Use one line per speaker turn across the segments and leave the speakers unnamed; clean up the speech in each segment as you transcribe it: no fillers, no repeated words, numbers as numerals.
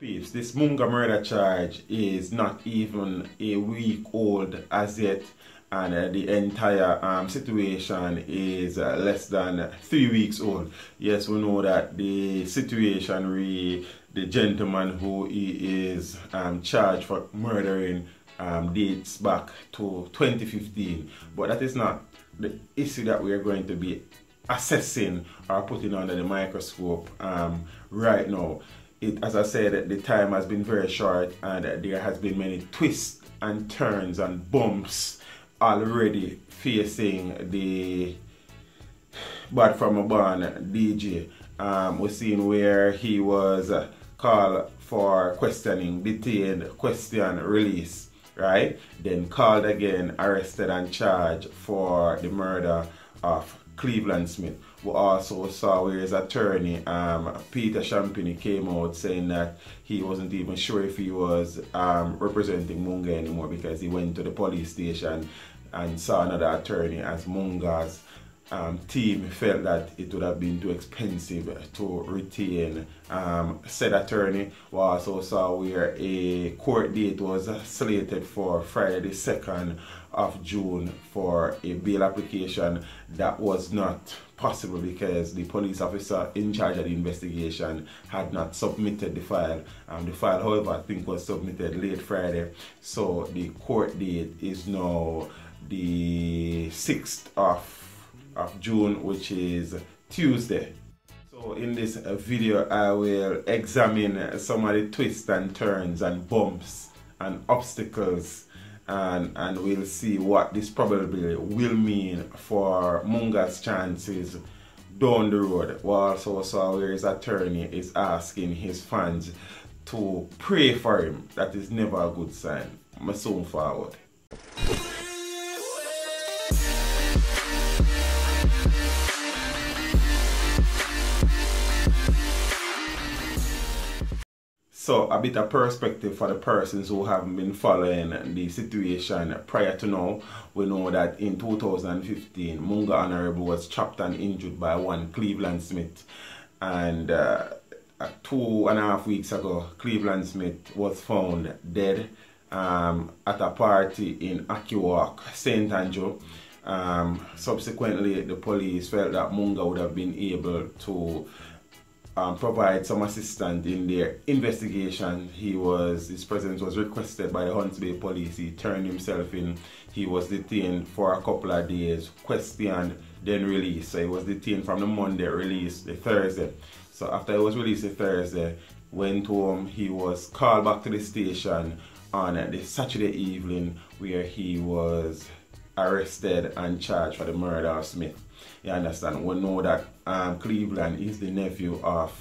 Peeps, this Munga murder charge is not even a week old as yet, and the entire situation is less than 3 weeks old. Yes, we know that the situation the gentleman who he is charged for murdering dates back to 2015, but that is not the issue that we are going to be assessing or putting under the microscope right now. As I said, the time has been very short, and there has been many twists and turns and bumps already facing the Bad From a Barn DJ. We're seeing where he was called for questioning, detained, question, release, right? Then called again, arrested and charged for the murder of Cleveland Smith. We also saw where his attorney, Peter Champini, came out saying that he wasn't even sure if he was representing Munga anymore, because he went to the police station and saw another attorney, as Munga's team felt that it would have been too expensive to retain said attorney. We also saw where a court date was slated for Friday the 2nd of June for a bail application. That was not possible because the police officer in charge of the investigation had not submitted the file. The file, however, I think was submitted late Friday, so the court date is now the 6th of June, which is Tuesday. So in this video I will examine some of the twists and turns and bumps and obstacles, and we'll see what this probably will mean for Munga's chances down the road. We also saw where his attorney is asking his fans to pray for him. That is never a good sign. I'm soon forward. So a bit of perspective for the persons who haven't been following the situation prior to now. We know that in 2015, Munga Honorable was chopped and injured by one Cleveland Smith. And 2.5 weeks ago, Cleveland Smith was found dead at a party in Akiwalk, St. Andrew. Subsequently, the police felt that Munga would have been able to provide some assistance in their investigation. His presence was requested by the Hunts Bay police. He turned himself in. He was detained for a couple of days, questioned, then released. So he was detained from the Monday, released the Thursday. So after he was released the Thursday, went home. He was called back to the station on the Saturday evening, where he was arrested and charged for the murder of Smith. You understand? We know that Cleveland is the nephew of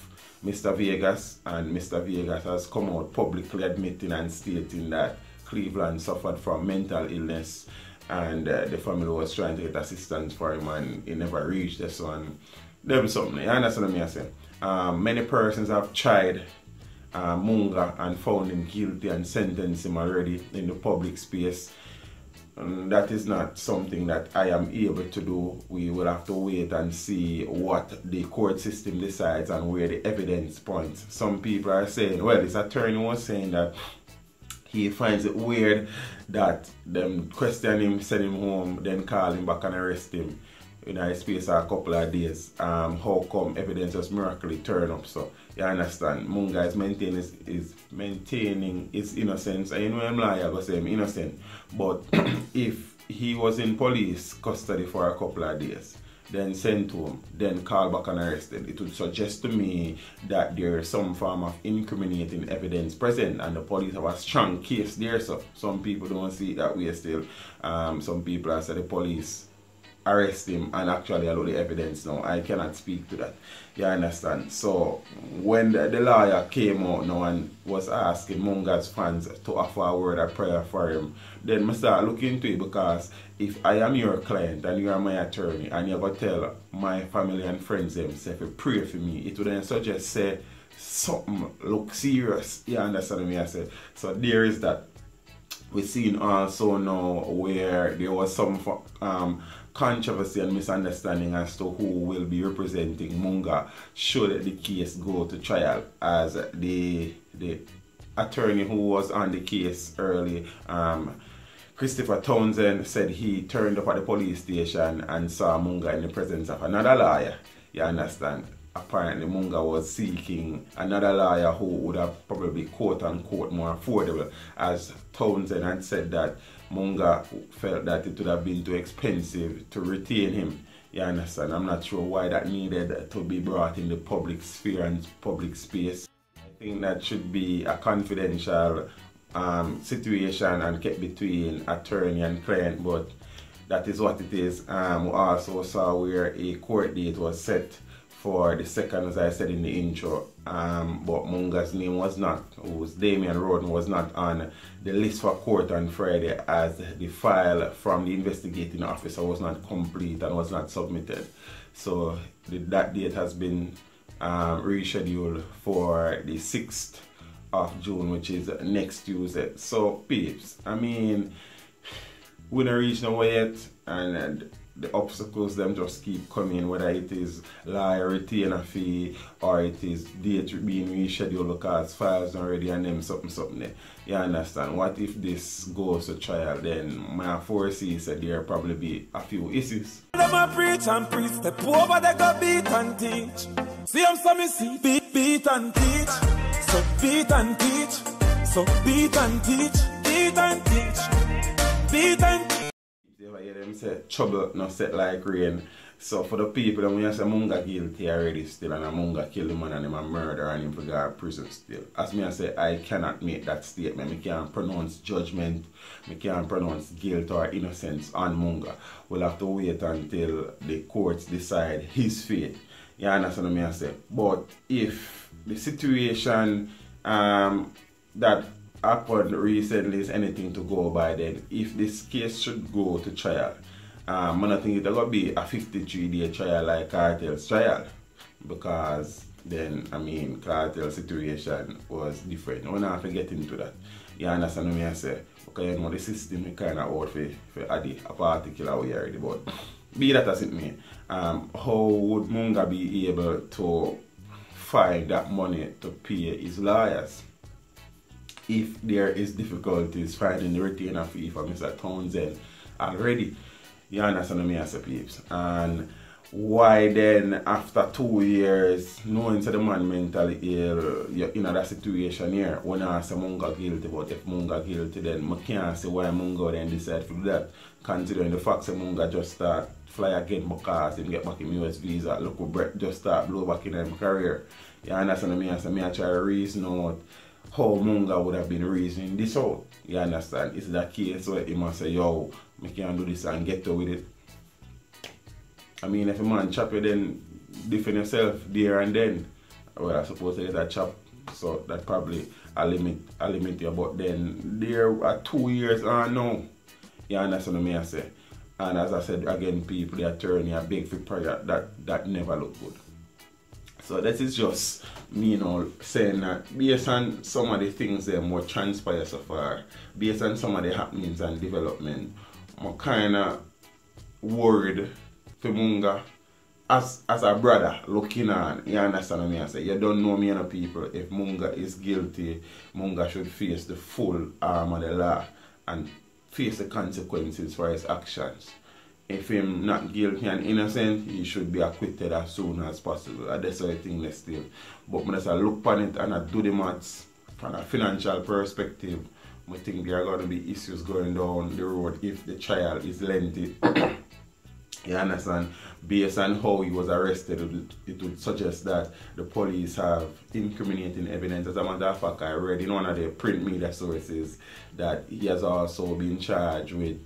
Mr. Vegas, and Mr. Vegas has come out publicly admitting and stating that Cleveland suffered from mental illness, and the family was trying to get assistance for him, and he never reached this one. Them something. You understand what I'm saying? Many persons have tried Munga and found him guilty and sentenced him already in the public space. That is not something that I am able to do. We will have to wait and see what the court system decides and where the evidence points. Some people are saying, well, his attorney was saying that he finds it weird that them question him, send him home, then call him back and arrest him in a space of a couple of days. How come evidence just miraculously turn up? So you understand, Munga is maintaining his innocence. And you know I'm lying, I go say I'm innocent. But if he was in police custody for a couple of days, then sent to him, then called back and arrested, it would suggest to me that there is some form of incriminating evidence present, and the police have a strong case there. So some people don't see it that way still. Some people have said the police arrest him and actually allow the evidence now. I cannot speak to that. You understand? So when the lawyer came out now and was asking Munga's fans to offer a word of prayer for him, then I start looking into it, because if I am your client and you are my attorney and you ever tell my family and friends them say if you pray for me, it would then suggest say something look serious. You understand me? I said. So there is that. We're seeing also now where there was some controversy and misunderstanding as to who will be representing Munga should the case go to trial, as the attorney who was on the case early, Christopher Townsend, said he turned up at the police station and saw Munga in the presence of another lawyer. You understand? Apparently Munga was seeking another lawyer who would have probably quote unquote more affordable, as Townsend had said that Munga felt that it would have been too expensive to retain him. You understand? I'm not sure why that needed to be brought in the public sphere and public space. I think that should be a confidential situation and kept between attorney and client, but that is what it is. We also saw where a court date was set for the 2nd, as I said in the intro, but Munga's name was not, who's Damian Roden, was not on the list for court on Friday, as the file from the investigating officer was not complete and was not submitted. So that date has been rescheduled for the 6th of June, which is next Tuesday. So peeps, I mean, we don't reach nowhere yet, and the obstacles them just keep coming, whether it is lawyer retainer fee or it is date being rescheduled because files are ready and them something there. You understand? What if this goes to trial? Then my foresee said there probably be a few issues.
Them a preach and preach, step over they go beat and teach. See them so me see, beat and teach. So beat and teach, so beat and teach, beat and teach, beat and teach.
You ever hear them say trouble not set like rain? So for the people that when you say Munga guilty already still, and a Munga kill the man and him a murder and him for go to prison still, as me I say, I cannot make that statement. I can't pronounce judgment, I can't pronounce guilt or innocence on Munga. We'll have to wait until the courts decide his fate. You understand what I say? But if the situation that happened recently is anything to go by, then if this case should go to trial, I don't think it's going to be a 53-day trial like Cartel's trial, because then, I mean, Cartel's situation was different. I don't have to get into that. You understand what I say? Because you know the system is kind of out for add a particular way already, but be that as it may, how would Munga be able to find that money to pay his lawyers if there is difficulties finding the retainer fee for Mr. Townsend already? You understand what I say, peeps? And why then, after 2 years, knowing that the man mentally ill, you're in that situation here, when I say Munga guilty, but if Munga guilty, then I can't see why Munga then decide to do that, considering the fact that Munga just start fly again because he get back in US visa, look what Brett just start blow back in his career. You understand what I say? I try to reason out how Munga would have been reasoning this out. You understand? Is that case where he must say, yo, I can't do this and get to with it? I mean, if a man chop you, then defend yourself there and then. Well, I suppose there's a chop, so that probably a limit you. But then there are 2 years on now. You understand what I say? And as I said again, people, the attorney are big for prayer, that never look good. So this is just me, you know, saying that based on some of the things that what transpire so far, based on some of the happenings and development, I'm kind of worried for Munga as a brother looking on. You understand what I say? You don't know me and people. If Munga is guilty, Munga should face the full arm of the law and face the consequences for his actions. If him not guilty and innocent, he should be acquitted as soon as possible. That's the thing that's still. But when I look upon it and I do the maths from a financial perspective, I think there are going to be issues going down the road if the trial is lengthy. You understand? Based on how he was arrested, it would suggest that the police have incriminating evidence. As a matter of fact, I read in one of the print media sources that he has also been charged with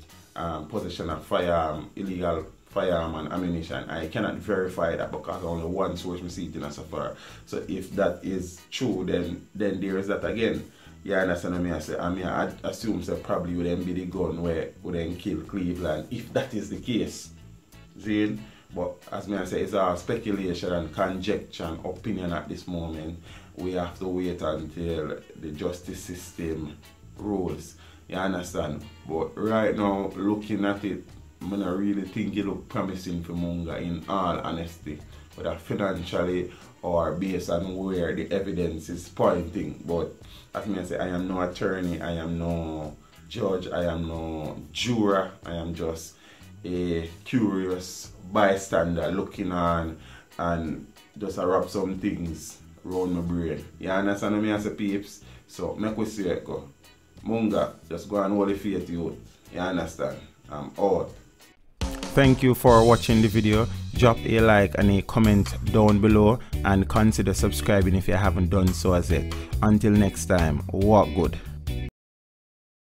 possession of firearm, illegal firearm and ammunition. I cannot verify that because only one source we see it in so far. So if that is true, then there is that again. You understand what I say? I mean, I assume that probably would then be the gun where would then kill Cleveland, if that is the case. See? But as I say, it's our speculation and conjecture and opinion at this moment. We have to wait until the justice system rules. You understand? But right now, looking at it, I don't really think it looks promising for Munga, in all honesty. whether financially or based on where the evidence is pointing. But as I say, I am no attorney, I am no judge, I am no juror, I am just a curious bystander looking on and just wrap some things around my brain. You understand what I say, peeps? So make we see it go. Munga, just go and hold the faith, youth. You understand? I'm out. Thank you for watching the video. Drop a like and a comment down below and consider subscribing if you haven't done so as yet. Until next time, walk good.